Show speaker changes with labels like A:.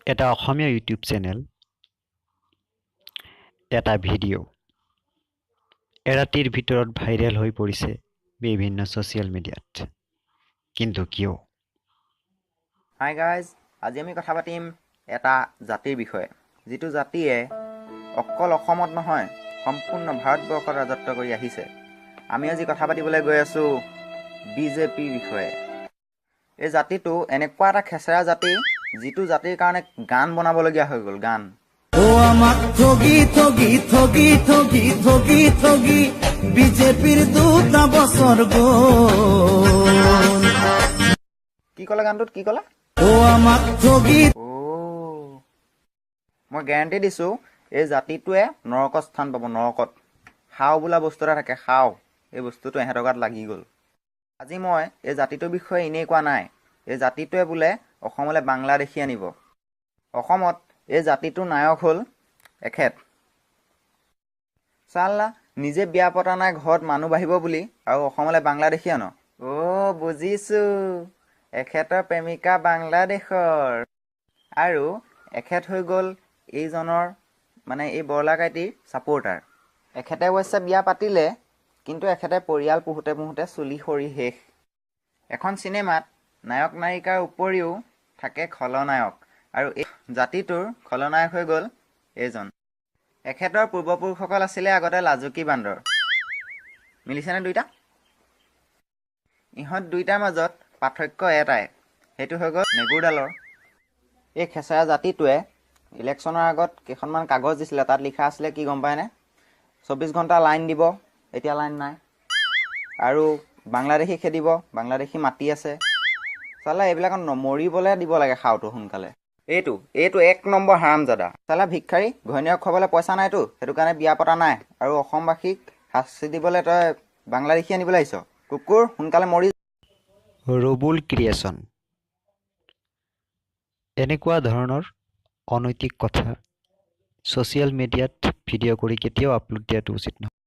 A: এটা অসমীয়া YouTube channel, এটা video' এৰাতিৰ ভিতৰত ভাইৰেল হৈ পৰিছে বিভিন্ন ছ'চিয়েল মিডিয়াত। কিন্তু কিয়?
B: হাই গাইজ, আজি আমি কথা পাতিম এটা জাতিৰ বিষয়ে, যিটো জাতিয়ে অকল অসমত নহয় সম্পূৰ্ণ ভাৰতবৰ্ষত ৰাজত্ব কৰি আহিছে। আমি আজি কথা পাতিবলৈ গৈ আছোঁ বিজেপিৰ বিষয়ে। এই জাতিটো এনেকুৱা এটা খেচেৰা জাতি, যিটো জাতিৰ কাৰণে গান বনাবলগীয়া হৈ গ'ল। গান
C: আমাক ঠগি ঠগি ঠগি ঠগি ঠগি ঠগি বিজেপিৰ 2টা বছৰ গ'ল।
B: কি ক'লে গানটোত? কি ক'লে?
C: আমাক ঠগি
B: মই গেৰাণ্টি দিছোঁ, এই জাতিটোৱে নৰকত স্থান পাব। নৰকত সাও বোলা বস্তু এটা থাকে, সাও। এই বস্তুটো এহেঁতৰ গাত লাগি গ'ল। আজি মই এই জাতিটোৰ বিষয়ে এনেই কোৱা নাই। এই জাতিটোৱে বোলে অসমলৈ বাংলাদেশী আনিব। অসমত এই জাতিটোৰ নায়ক হ'ল এখেত। চাল্লা, নিজে বিয়া পতা নাই, ঘৰত মানুহ বাঢ়িব বুলি, আৰু অসমলৈ বাংলাদেশী আন। বুজিছোঁ, এখেতৰ প্ৰেমিকা বাংলাদেশৰ। আৰু এখেত হৈ গ'ল এইজনৰ, মানে এই বৰলাকাইটিৰ ছাপোৰ্টাৰ। এখেতে অৱশ্যে বিয়া পাতিলে, কিন্তু এখেতে পৰিয়াল পোহোঁতে পোহোঁতে চুলি সৰি শেষ। এখন চিনেমাত নায়ক নায়িকাৰ উপৰিও থাকে খলনায়ক, আৰু এই জাতিটোৰ খলনায়ক হৈ গ'ল এইজন। এখেতৰ পূৰ্বপুৰুষসকল আছিলে আগতে লাজুকী বান্দৰ। মিলিছেনে দুইটা? ইহঁত দুইটাৰ মাজত পাৰ্থক্য এটাই, সেইটো হৈ গ'ল নেগুৰডালৰ। এই খেচেৰা জাতিটোৱে ইলেকশ্যনৰ আগত কেইখনমান কাগজ দিছিলে, তাত লিখা আছিলে কি গম পায়নে? 24 ঘণ্টা লাইন দিব, এতিয়া লাইন নাই। আৰু বাংলাদেশী খেদিব, বাংলাদেশী মাতি আছে। চালা, এইবিলাকত মৰিবলৈ দিব লাগে খাওঁটো সোনকালে। এইটো 1 নম্বৰ হাৰামজাদা। চালা ভিক্ষাৰী, ঘৈণীয়েক খুৱাবলৈ পইচা নাইতো, সেইটো কাৰণে বিয়া পতা নাই, আৰু অসমবাসীক শাস্তি দিবলৈ তই বাংলাদেশী আনিবলৈ আহিছ। কুকুৰ, সোনকালে মৰি।
A: ৰবুল ক্ৰিয়েশ্যন। এনেকুৱা ধৰণৰ অনৈতিক কথা ছ'চিয়েল মিডিয়াত ভিডিঅ' কৰি কেতিয়াও আপলোড দিয়াটো উচিত নহয়।